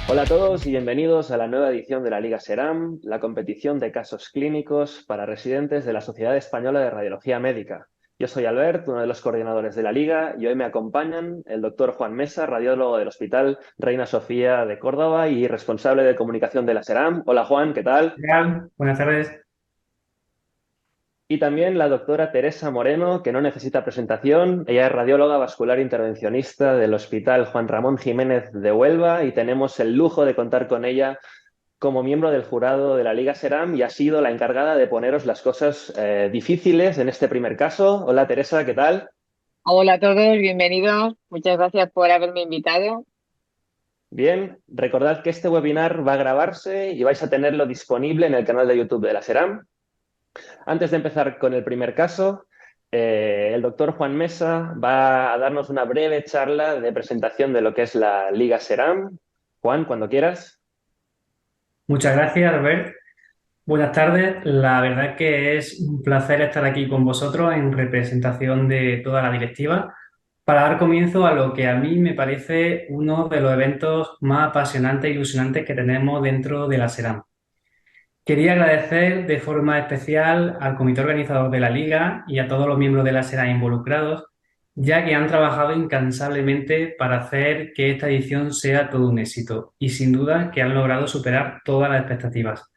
Hola a todos y bienvenidos a la nueva edición de la Liga SERAM, la competición de casos clínicos para residentes de la Sociedad Española de Radiología Médica. Yo soy Albert, uno de los coordinadores de la Liga, y hoy me acompañan el doctor Juan Mesa, radiólogo del Hospital Reina Sofía de Córdoba y responsable de comunicación de la SERAM. Hola Juan, ¿qué tal? ¿Qué tal? Buenas tardes. Y también la doctora Teresa Moreno, que no necesita presentación. Ella es radióloga vascular intervencionista del Hospital Juan Ramón Jiménez de Huelva y tenemos el lujo de contar con ella como miembro del jurado de la Liga SERAM y ha sido la encargada de poneros las cosas difíciles en este primer caso. Hola Teresa, ¿qué tal? Hola a todos, bienvenidos. Muchas gracias por haberme invitado. Bien, recordad que este webinar va a grabarse y vais a tenerlo disponible en el canal de YouTube de la SERAM. Antes de empezar con el primer caso, el doctor Juan Mesa va a darnos una breve charla de presentación de lo que es la Liga SERAM. Juan, cuando quieras. Muchas gracias, Albert. Buenas tardes. La verdad que es un placer estar aquí con vosotros en representación de toda la directiva para dar comienzo a lo que a mí me parece uno de los eventos más apasionantes e ilusionantes que tenemos dentro de la SERAM. Quería agradecer de forma especial al comité organizador de la Liga y a todos los miembros de la SERAM involucrados, ya que han trabajado incansablemente para hacer que esta edición sea todo un éxito y sin duda que han logrado superar todas las expectativas.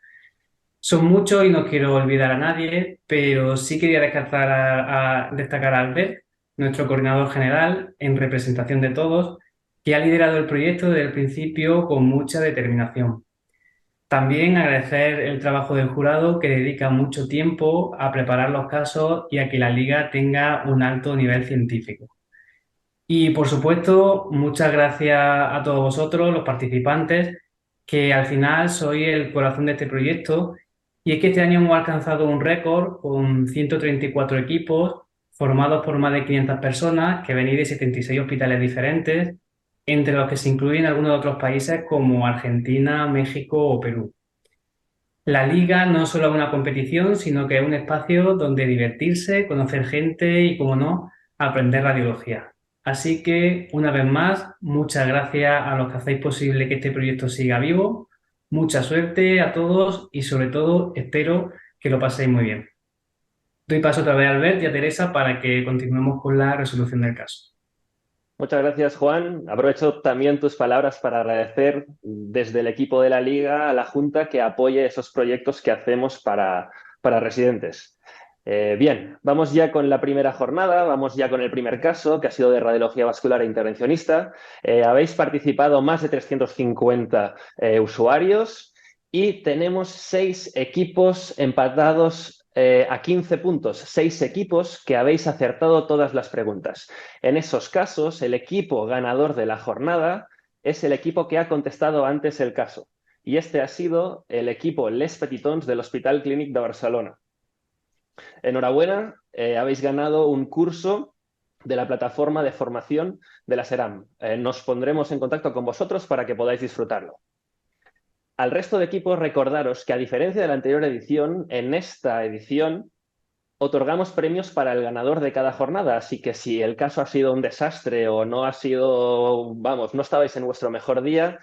Son muchos y no quiero olvidar a nadie, pero sí quería destacar a Albert, nuestro coordinador general, en representación de todos, que ha liderado el proyecto desde el principio con mucha determinación. También agradecer el trabajo del jurado que dedica mucho tiempo a preparar los casos y a que la liga tenga un alto nivel científico. Y por supuesto, muchas gracias a todos vosotros, los participantes, que al final sois el corazón de este proyecto. Y es que este año hemos alcanzado un récord con 134 equipos formados por más de 500 personas que venís de 76 hospitales diferentes, entre los que se incluyen algunos de otros países como Argentina, México o Perú. La liga no solo es una competición, sino que es un espacio donde divertirse, conocer gente y, como no, aprender radiología. Así que, una vez más, muchas gracias a los que hacéis posible que este proyecto siga vivo. Mucha suerte a todos y, sobre todo, espero que lo paséis muy bien. Doy paso otra vez a Albert y a Teresa para que continuemos con la resolución del caso. Muchas gracias, Juan. Aprovecho también tus palabras para agradecer desde el equipo de la Liga a la Junta que apoye esos proyectos que hacemos para residentes. Bien, vamos ya con la primera jornada, vamos ya con el primer caso, que ha sido de radiología vascular e intervencionista. Habéis participado más de 350 usuarios y tenemos 6 equipos empatados a 15 puntos, 6 equipos que habéis acertado todas las preguntas. En esos casos, el equipo ganador de la jornada es el equipo que ha contestado antes el caso. Y este ha sido el equipo Les Petitons del Hospital Clínic de Barcelona. Enhorabuena, habéis ganado un curso de la plataforma de formación de la SERAM. Nos pondremos en contacto con vosotros para que podáis disfrutarlo. Al resto de equipos, recordaros que a diferencia de la anterior edición, en esta edición otorgamos premios para el ganador de cada jornada, así que si el caso ha sido un desastre o no ha sido, vamos, no estabais en vuestro mejor día,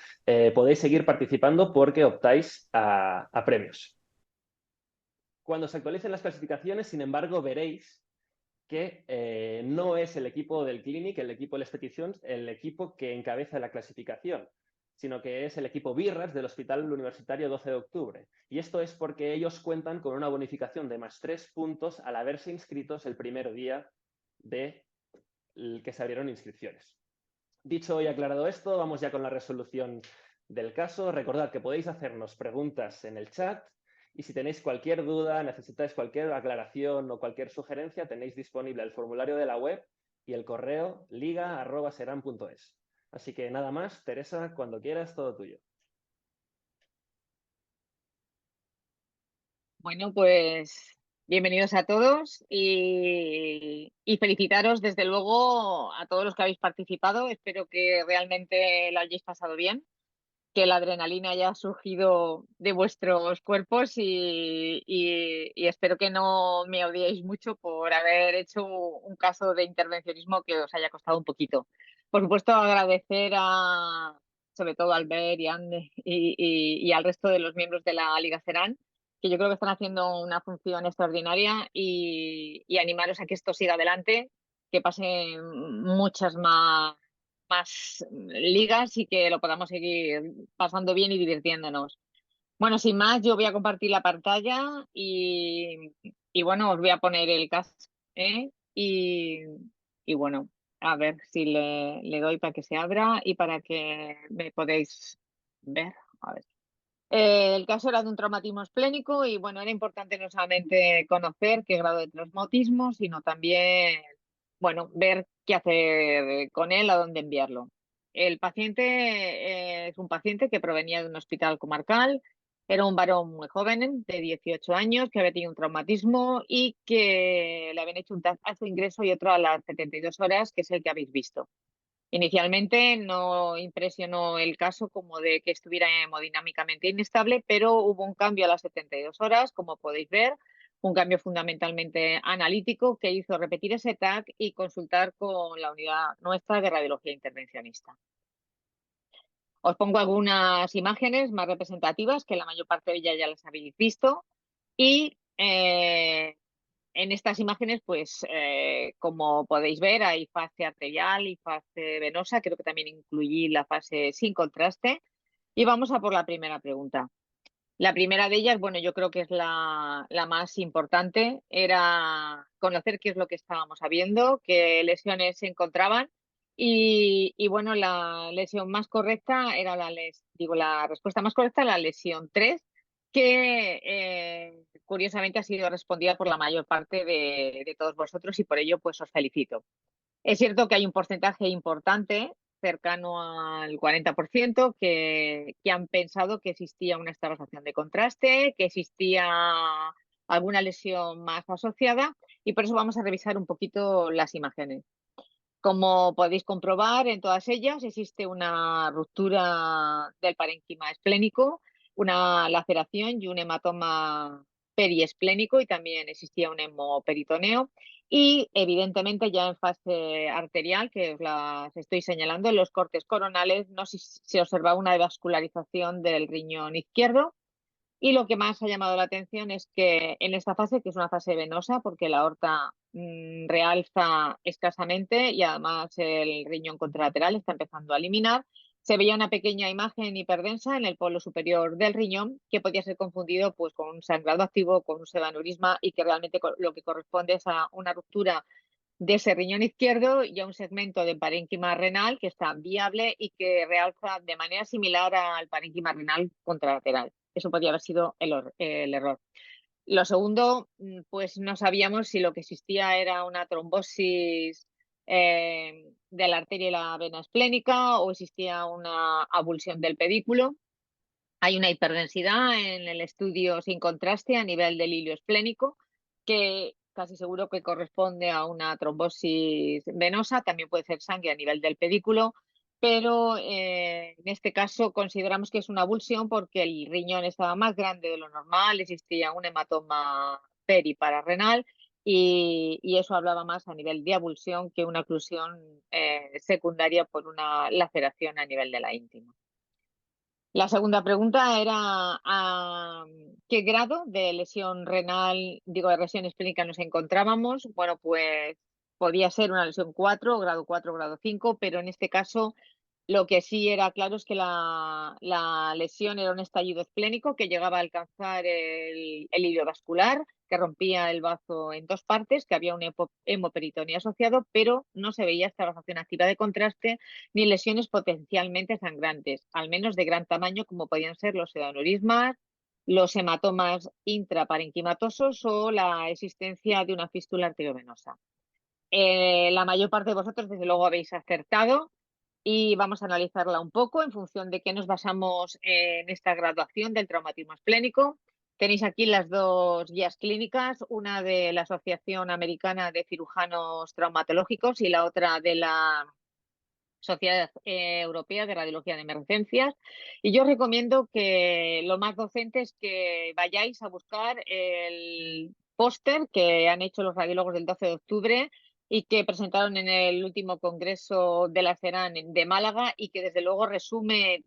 podéis seguir participando porque optáis a premios. Cuando se actualicen las clasificaciones, sin embargo, veréis que no es el equipo del Clinic, el equipo de las peticiones, el equipo que encabeza la clasificación, sino que es el equipo Birras del Hospital Universitario 12 de Octubre. Y esto es porque ellos cuentan con una bonificación de más 3 puntos al haberse inscritos el primer día de que se abrieron inscripciones. Dicho y aclarado esto, vamos ya con la resolución del caso. Recordad que podéis hacernos preguntas en el chat y si tenéis cualquier duda, necesitáis cualquier aclaración o cualquier sugerencia, tenéis disponible el formulario de la web y el correo liga@seram.es. Así que nada más, Teresa, cuando quieras, todo tuyo. Bueno, pues bienvenidos a todos y felicitaros desde luego a todos los que habéis participado. Espero que realmente lo hayáis pasado bien. que la adrenalina haya surgido de vuestros cuerpos y espero que no me odiéis mucho por haber hecho un caso de intervencionismo que os haya costado un poquito. Por supuesto, agradecer sobre todo a Albert y Anne y al resto de los miembros de la Liga Serán, que yo creo que están haciendo una función extraordinaria y animaros a que esto siga adelante, que pasen muchas más ligas y que lo podamos seguir pasando bien y divirtiéndonos. Bueno, sin más, yo voy a compartir la pantalla y bueno, os voy a poner el casco, ¿eh? Y bueno, a ver si le doy para que se abra y para que me podéis ver. A ver. El caso era de un traumatismo esplénico y bueno, era importante no solamente conocer qué grado de traumatismo, sino también, bueno, ver qué hacer con él, a dónde enviarlo. El paciente es un paciente que provenía de un hospital comarcal, era un varón muy joven, de 18 años, que había tenido un traumatismo y que le habían hecho un TAC a su ingreso y otro a las 72 horas, que es el que habéis visto. Inicialmente no impresionó el caso como de que estuviera hemodinámicamente inestable, pero hubo un cambio a las 72 horas, como podéis ver, un cambio fundamentalmente analítico que hizo repetir ese TAC y consultar con la unidad nuestra de radiología intervencionista. Os pongo algunas imágenes más representativas, que la mayor parte de ellas ya las habéis visto, y en estas imágenes, pues como podéis ver, hay fase arterial y fase venosa. Creo que también incluí la fase sin contraste. Y vamos a por la primera pregunta. La primera de ellas, bueno, yo creo que es la más importante, era conocer qué es lo que estábamos sabiendo, qué lesiones se encontraban. Bueno, la lesión más correcta era la respuesta más correcta, la lesión 3, que curiosamente ha sido respondida por la mayor parte de todos vosotros y por ello pues os felicito. Es cierto que hay un porcentaje importante, cercano al 40%, que han pensado que existía una extravasación de contraste, que existía alguna lesión más asociada y por eso vamos a revisar un poquito las imágenes. Como podéis comprobar, en todas ellas existe una ruptura del parénquima esplénico, una laceración y un hematoma periesplénico y también existía un hemoperitoneo. Y evidentemente ya en fase arterial, que os las estoy señalando, en los cortes coronales no se observa una vascularización del riñón izquierdo. Y lo que más ha llamado la atención es que en esta fase, que es una fase venosa, porque la aorta realza escasamente y además el riñón contralateral está empezando a eliminar, se veía una pequeña imagen hiperdensa en el polo superior del riñón que podía ser confundido pues, con un sangrado activo, con un pseudoaneurisma y que realmente lo que corresponde es a una ruptura de ese riñón izquierdo y a un segmento de parénquima renal que está viable y que realza de manera similar al parénquima renal contralateral. Eso podría haber sido el error. Lo segundo, pues no sabíamos si lo que existía era una trombosis de la arteria y la vena esplénica o existía una avulsión del pedículo. Hay una hiperdensidad en el estudio sin contraste a nivel del hilio esplénico, que casi seguro que corresponde a una trombosis venosa, también puede ser sangre a nivel del pedículo, pero en este caso consideramos que es una avulsión porque el riñón estaba más grande de lo normal, existía un hematoma peripararrenal y eso hablaba más a nivel de avulsión que una oclusión secundaria por una laceración a nivel de la íntima. La segunda pregunta era ¿a qué grado de lesión renal, digo, de lesión esplénica nos encontrábamos? Bueno, pues podía ser una lesión 4, grado 5, pero en este caso lo que sí era claro es que la lesión era un estallido esplénico que llegaba a alcanzar el hilio vascular, que rompía el bazo en dos partes, que había un hemoperitoneo asociado, pero no se veía extravasación activa de contraste ni lesiones potencialmente sangrantes, al menos de gran tamaño, como podían ser los pseudoaneurismas, los hematomas intraparenquimatosos o la existencia de una fístula arteriovenosa. La mayor parte de vosotros, desde luego, habéis acertado y vamos a analizarla un poco en función de qué nos basamos en esta graduación del traumatismo esplénico. Tenéis aquí las dos guías clínicas, una de la Asociación Americana de Cirujanos Traumatológicos y la otra de la Sociedad Europea de Radiología de Emergencias. Y yo os recomiendo que lo más docente es que vayáis a buscar el póster que han hecho los radiólogos del 12 de octubre y que presentaron en el último congreso de la CERAN de Málaga, y que desde luego resume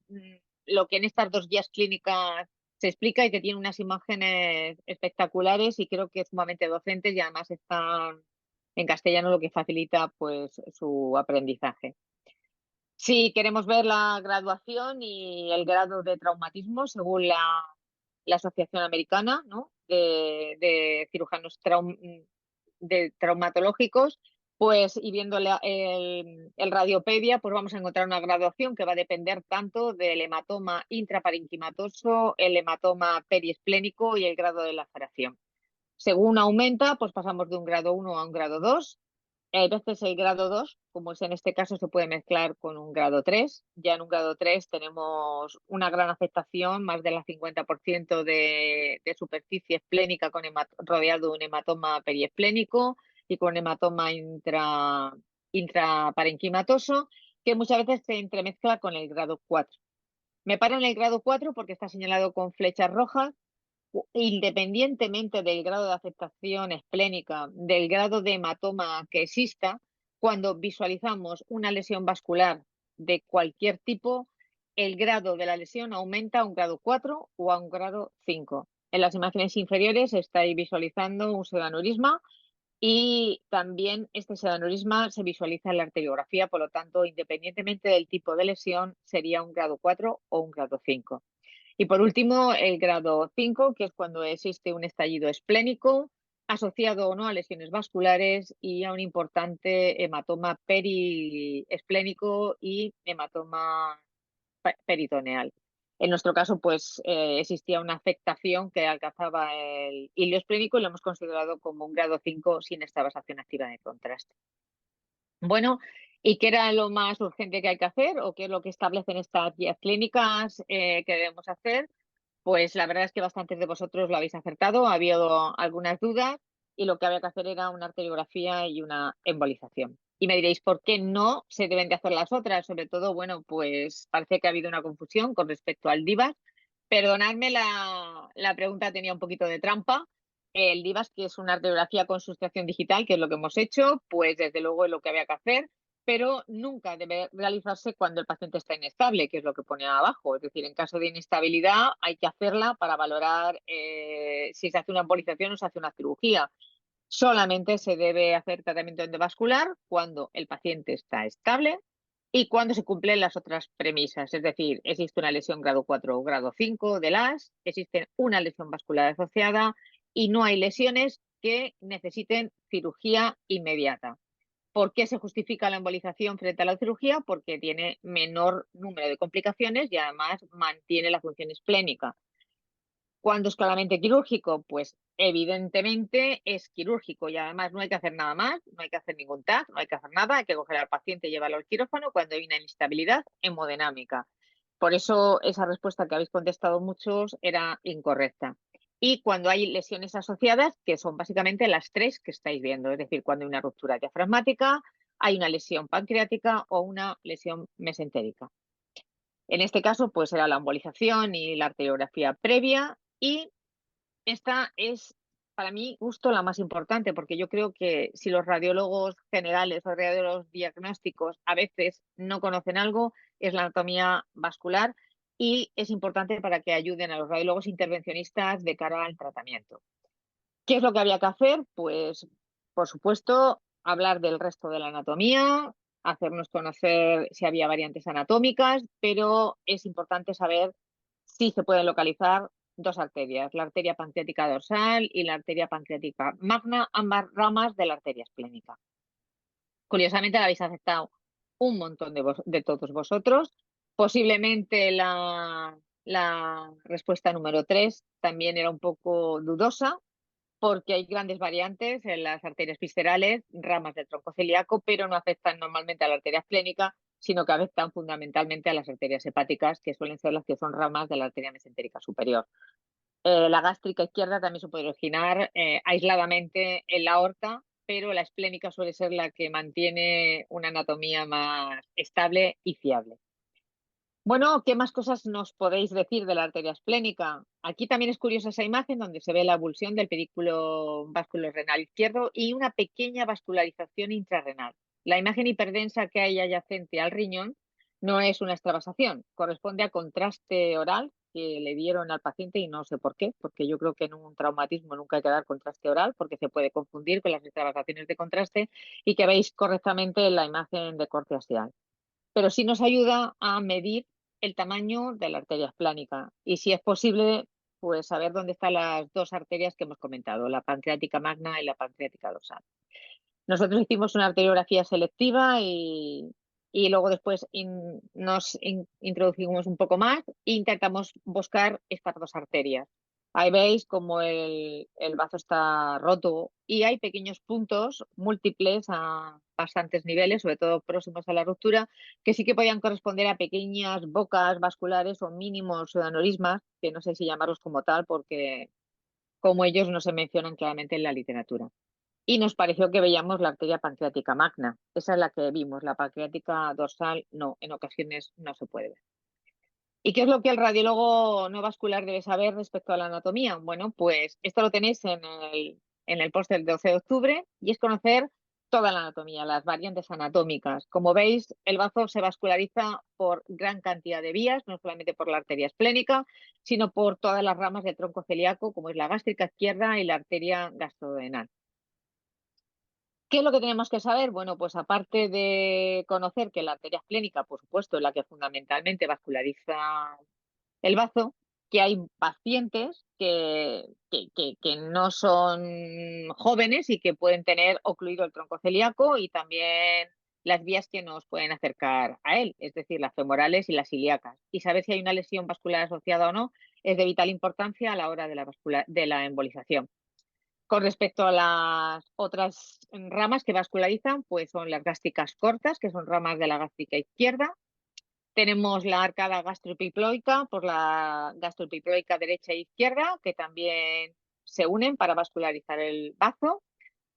lo que en estas 2 guías clínicas se explica, y que tiene unas imágenes espectaculares y creo que es sumamente docentes, y además están en castellano, lo que facilita pues su aprendizaje. Si queremos ver la graduación y el grado de traumatismo según la Asociación Americana, ¿no?, de cirujanos traumatológicos, pues, y viendo el radiopedia, pues vamos a encontrar una graduación que va a depender tanto del hematoma intraparenquimatoso, el hematoma periesplénico y el grado de laceración. Según aumenta, pues pasamos de un grado 1 a un grado 2. Hay veces el grado 2, como es en este caso, se puede mezclar con un grado 3. Ya en un grado 3 tenemos una gran afectación, más del 50% de superficie esplénica rodeado de un hematoma periesplénico y con hematoma intraparenquimatoso, que muchas veces se entremezcla con el grado 4. Me paro en el grado 4 porque está señalado con flechas rojas. Independientemente del grado de afectación esplénica, del grado de hematoma que exista, cuando visualizamos una lesión vascular de cualquier tipo, el grado de la lesión aumenta a un grado 4 o a un grado 5. En las imágenes inferiores estáis visualizando un pseudoaneurisma, y también este pseudoaneurisma se visualiza en la arteriografía, por lo tanto, independientemente del tipo de lesión, sería un grado 4 o un grado 5. Y por último, el grado 5, que es cuando existe un estallido esplénico asociado o no a lesiones vasculares y a un importante hematoma periesplénico y hematoma peritoneal. En nuestro caso, pues existía una afectación que alcanzaba el hilio esplénico y lo hemos considerado como un grado 5 sin esta vasación activa de contraste. Bueno, ¿y qué era lo más urgente que hay que hacer, o qué es lo que establecen estas guías clínicas que debemos hacer? Pues la verdad es que bastantes de vosotros lo habéis acertado, ha habido algunas dudas y lo que había que hacer era una arteriografía y una embolización. Y me diréis, ¿por qué no se deben de hacer las otras? Sobre todo, bueno, pues parece que ha habido una confusión con respecto al DIVAS. Perdonadme, la pregunta tenía un poquito de trampa. El DIVAS, que es una arteriografía con sustracción digital, que es lo que hemos hecho, pues desde luego es lo que había que hacer, pero nunca debe realizarse cuando el paciente está inestable, que es lo que pone abajo. Es decir, en caso de inestabilidad hay que hacerla para valorar si se hace una embolización o se hace una cirugía. Solamente se debe hacer tratamiento endovascular cuando el paciente está estable y cuando se cumplen las otras premisas. Es decir, existe una lesión grado 4 o grado 5 de las, existe una lesión vascular asociada y no hay lesiones que necesiten cirugía inmediata. ¿Por qué se justifica la embolización frente a la cirugía? Porque tiene menor número de complicaciones y además mantiene la función esplénica. ¿Cuándo es claramente quirúrgico? Pues evidentemente es quirúrgico y además no hay que hacer nada más, no hay que hacer ningún TAC, no hay que hacer nada, hay que coger al paciente y llevarlo al quirófano cuando hay una inestabilidad hemodinámica. Por eso esa respuesta que habéis contestado muchos era incorrecta. Y cuando hay lesiones asociadas, que son básicamente las 3 que estáis viendo, es decir, cuando hay una ruptura diafragmática, hay una lesión pancreática o una lesión mesentérica. En este caso, pues era la embolización y la arteriografía previa, y esta es, para mí, justo la más importante, porque yo creo que si los radiólogos generales o radiólogos diagnósticos a veces no conocen algo, es la anatomía vascular, y es importante para que ayuden a los radiólogos intervencionistas de cara al tratamiento. ¿Qué es lo que había que hacer? Pues, por supuesto, hablar del resto de la anatomía, hacernos conocer si había variantes anatómicas, pero es importante saber si se pueden localizar 2 arterias, la arteria pancreática dorsal y la arteria pancreática magna, ambas ramas de la arteria esplénica. Curiosamente la habéis aceptado un montón de todos vosotros. Posiblemente la respuesta número 3 también era un poco dudosa, porque hay grandes variantes en las arterias viscerales, ramas del tronco celíaco, pero no afectan normalmente a la arteria esplénica, sino que afectan fundamentalmente a las arterias hepáticas, que suelen ser las que son ramas de la arteria mesentérica superior. La gástrica izquierda también se puede originar aisladamente en la aorta, pero la esplénica suele ser la que mantiene una anatomía más estable y fiable. Bueno, ¿qué más cosas nos podéis decir de la arteria esplénica? Aquí también es curiosa esa imagen donde se ve la avulsión del pedículo vasculorenal izquierdo y una pequeña vascularización intrarrenal. La imagen hiperdensa que hay adyacente al riñón no es una extravasación, corresponde a contraste oral que le dieron al paciente y no sé por qué, porque yo creo que en un traumatismo nunca hay que dar contraste oral porque se puede confundir con las extravasaciones de contraste y que veis correctamente en la imagen de corte axial. Pero sí nos ayuda a medir el tamaño de la arteria esplánica y, si es posible, pues saber dónde están las dos arterias que hemos comentado, la pancreática magna y la pancreática dorsal. Nosotros hicimos una arteriografía selectiva y luego después nos introducimos un poco más e intentamos buscar estas dos arterias. Ahí veis como el bazo está roto y hay pequeños puntos múltiples a bastantes niveles, sobre todo próximos a la ruptura, que sí que podían corresponder a pequeñas bocas vasculares o mínimos aneurismas, que no sé si llamarlos como tal, porque como ellos no se mencionan claramente en la literatura. Y nos pareció que veíamos la arteria pancreática magna. Esa es la que vimos, la pancreática dorsal no, en ocasiones no se puede ver. ¿Y qué es lo que el radiólogo no vascular debe saber respecto a la anatomía? Bueno, pues esto lo tenéis en el póster del 12 de octubre y es conocer toda la anatomía, las variantes anatómicas. Como veis, el bazo se vasculariza por gran cantidad de vías, no solamente por la arteria esplénica, sino por todas las ramas del tronco celíaco, como es la gástrica izquierda y la arteria gastrodenal. ¿Qué es lo que tenemos que saber? Bueno, pues aparte de conocer que la arteria esplénica, por supuesto, es la que fundamentalmente vasculariza el bazo, que hay pacientes que no son jóvenes y que pueden tener ocluido el tronco celíaco y también las vías que nos pueden acercar a él, es decir, las femorales y las ilíacas. Y saber si hay una lesión vascular asociada o no es de vital importancia a la hora de la embolización. Con respecto a las otras ramas que vascularizan, pues son las gástricas cortas, que son ramas de la gástrica izquierda. Tenemos la arcada gastroepiploica por la gastroepiploica derecha e izquierda, que también se unen para vascularizar el bazo.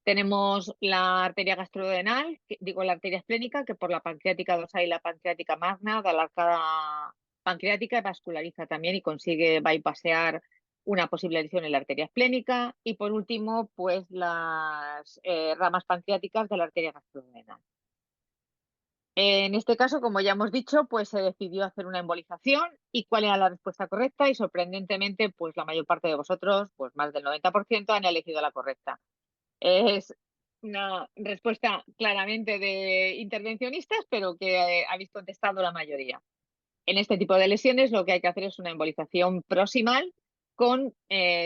Tenemos la arteria gastrodenal, la arteria esplénica, que por la pancreática dorsal y la pancreática magna da la arcada pancreática y vasculariza también y consigue bypassear una posible lesión en la arteria esplénica. Y por último, pues las ramas pancreáticas de la arteria gastrodenal. En este caso, como ya hemos dicho, pues se decidió hacer una embolización. ¿Y cuál era la respuesta correcta? Y sorprendentemente, pues la mayor parte de vosotros, pues más del 90%, han elegido la correcta. Es una respuesta claramente de intervencionistas, pero que habéis contestado la mayoría. En este tipo de lesiones lo que hay que hacer es una embolización proximal con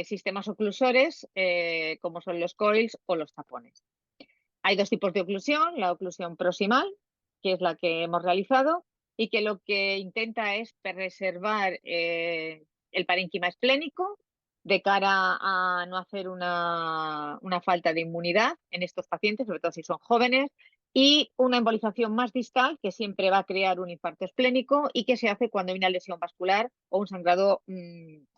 sistemas oclusores como son los coils o los tapones. Hay dos tipos de oclusión, la oclusión proximal, que es la que hemos realizado, y que lo que intenta es preservar el parénquima esplénico de cara a no hacer una falta de inmunidad en estos pacientes, sobre todo si son jóvenes, y una embolización más distal que siempre va a crear un infarto esplénico y que se hace cuando hay una lesión vascular o un sangrado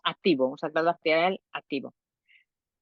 activo, un sangrado arterial activo.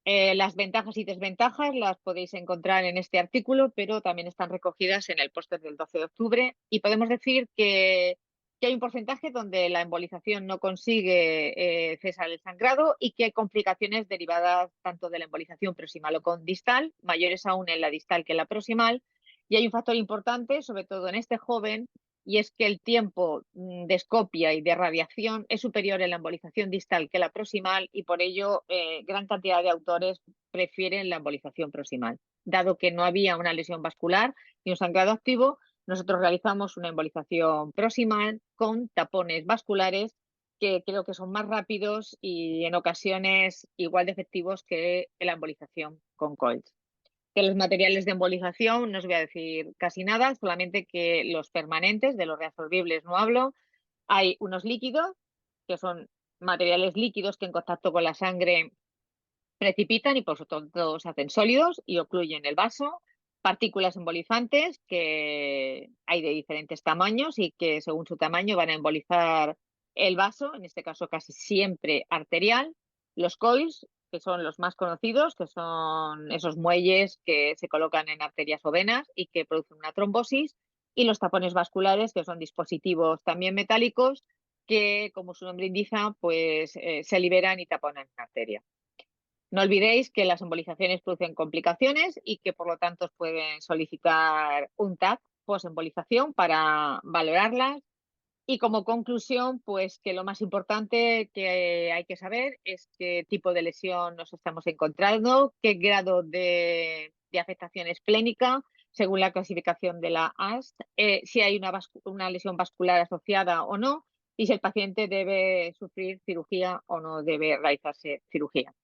Las ventajas y desventajas las podéis encontrar en este artículo, pero también están recogidas en el póster del 12 de octubre y podemos decir que hay un porcentaje donde la embolización no consigue cesar el sangrado y que hay complicaciones derivadas tanto de la embolización proximal o con distal, mayores aún en la distal que en la proximal, y hay un factor importante, sobre todo en este joven, y es que el tiempo de escopia y de radiación es superior en la embolización distal que la proximal y por ello gran cantidad de autores prefieren la embolización proximal. Dado que no había una lesión vascular ni un sangrado activo, nosotros realizamos una embolización proximal con tapones vasculares que creo que son más rápidos y en ocasiones igual de efectivos que la embolización con coils. De los materiales de embolización no os voy a decir casi nada, solamente que los permanentes, de los reabsorbibles no hablo. Hay unos líquidos, que son materiales líquidos que en contacto con la sangre precipitan y por su tanto se hacen sólidos y ocluyen el vaso. Partículas embolizantes, que hay de diferentes tamaños y que según su tamaño van a embolizar el vaso, en este caso casi siempre arterial. Los coils, que son los más conocidos, que son esos muelles que se colocan en arterias o venas y que producen una trombosis, y los tapones vasculares, que son dispositivos también metálicos que, como su nombre indica, pues se liberan y taponan la arteria. No olvidéis que las embolizaciones producen complicaciones y que por lo tanto pueden solicitar un TAC post-embolización para valorarlas. Y como conclusión, pues que lo más importante que hay que saber es qué tipo de lesión nos estamos encontrando, qué grado de afectación esplénica, según la clasificación de la AST, si hay una lesión vascular asociada o no, y si el paciente debe sufrir cirugía o no debe realizarse cirugía.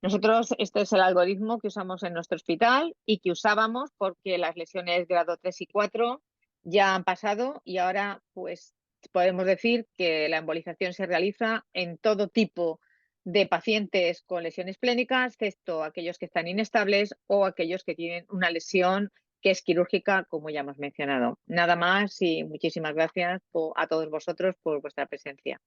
Nosotros, este es el algoritmo que usamos en nuestro hospital y que usábamos porque las lesiones grado 3 y 4 ya han pasado y ahora pues podemos decir que la embolización se realiza en todo tipo de pacientes con lesiones plénicas, excepto aquellos que están inestables o aquellos que tienen una lesión que es quirúrgica, como ya hemos mencionado. Nada más y muchísimas gracias a todos vosotros por vuestra presencia.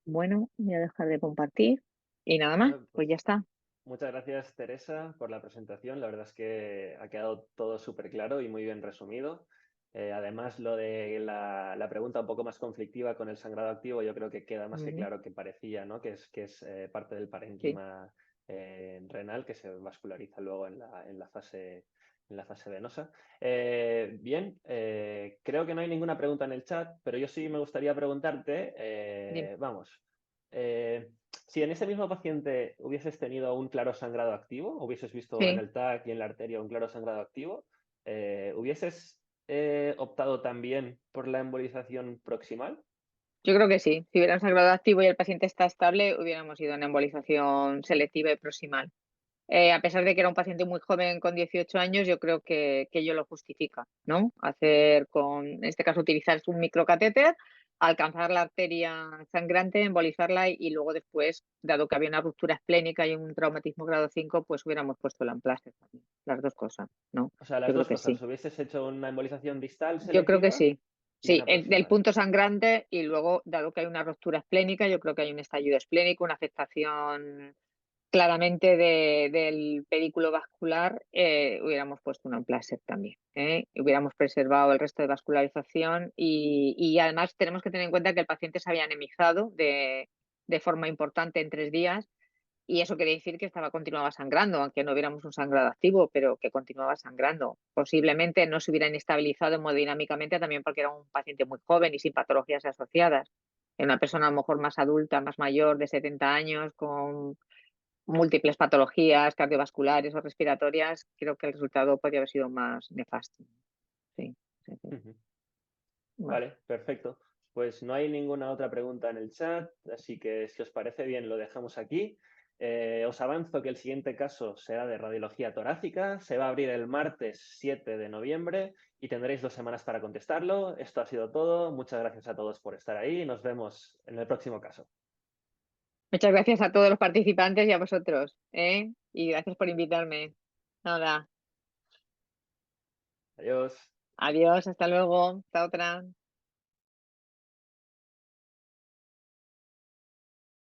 Bueno, voy a dejar de compartir. Y nada más, Bueno, pues ya está. muchas gracias, Teresa, por la presentación. La verdad es que ha quedado todo súper claro y muy bien resumido. Además, lo de la pregunta un poco más conflictiva con el sangrado activo, yo creo que queda más que claro que parecía, ¿no? Que es parte del parénquima renal que se vasculariza luego en la fase venosa. Bien, creo que no hay ninguna pregunta en el chat, pero yo sí me gustaría preguntarte, vamos, si en ese mismo paciente hubieses tenido un claro sangrado activo, hubieses visto en Sí, el TAC y en la arteria un claro sangrado activo, ¿hubieses optado también por la embolización proximal? yo creo que sí. Si hubiera un sangrado activo y el paciente está estable, hubiéramos ido a una embolización selectiva y proximal. A pesar de que era un paciente muy joven con 18 años, yo creo que ello lo justifica, ¿no? En este caso, utilizar un microcatéter, alcanzar la arteria sangrante, embolizarla y luego después, dado que había una ruptura esplénica y un traumatismo grado 5, pues hubiéramos puesto el emplaste también. Las dos cosas, ¿no? O sea, las Yo creo dos que cosas. sí. ¿Hubieses hecho una embolización distal Yo creo que selectiva sí. y Sí, una del proximal? punto sangrante y luego, dado que hay una ruptura esplénica, yo creo que hay un estallido esplénico, una afectación claramente del pedículo vascular, hubiéramos puesto un emplaster también. Hubiéramos preservado el resto de vascularización y además tenemos que tener en cuenta que el paciente se había anemizado de forma importante en 3 días y eso quiere decir que continuaba sangrando, aunque no hubiéramos un sangrado activo, pero que continuaba sangrando. Posiblemente no se hubiera inestabilizado hemodinámicamente también porque era un paciente muy joven y sin patologías asociadas. Era una persona a lo mejor más adulta, más mayor, de 70 años, con múltiples patologías cardiovasculares o respiratorias, creo que el resultado podría haber sido más nefasto. Sí, sí, sí. Ujú. Bueno. Vale, perfecto. Pues no hay ninguna otra pregunta en el chat, así que si os parece bien lo dejamos aquí. Os avanzo que el siguiente caso será de radiología torácica, se va a abrir el martes 7 de noviembre y tendréis 2 semanas para contestarlo. Esto ha sido todo. Muchas gracias a todos por estar ahí y nos vemos en el próximo caso. Muchas gracias a todos los participantes y a vosotros, ¿eh? Y gracias por invitarme. Nada, Adiós. adiós, hasta luego, hasta otra.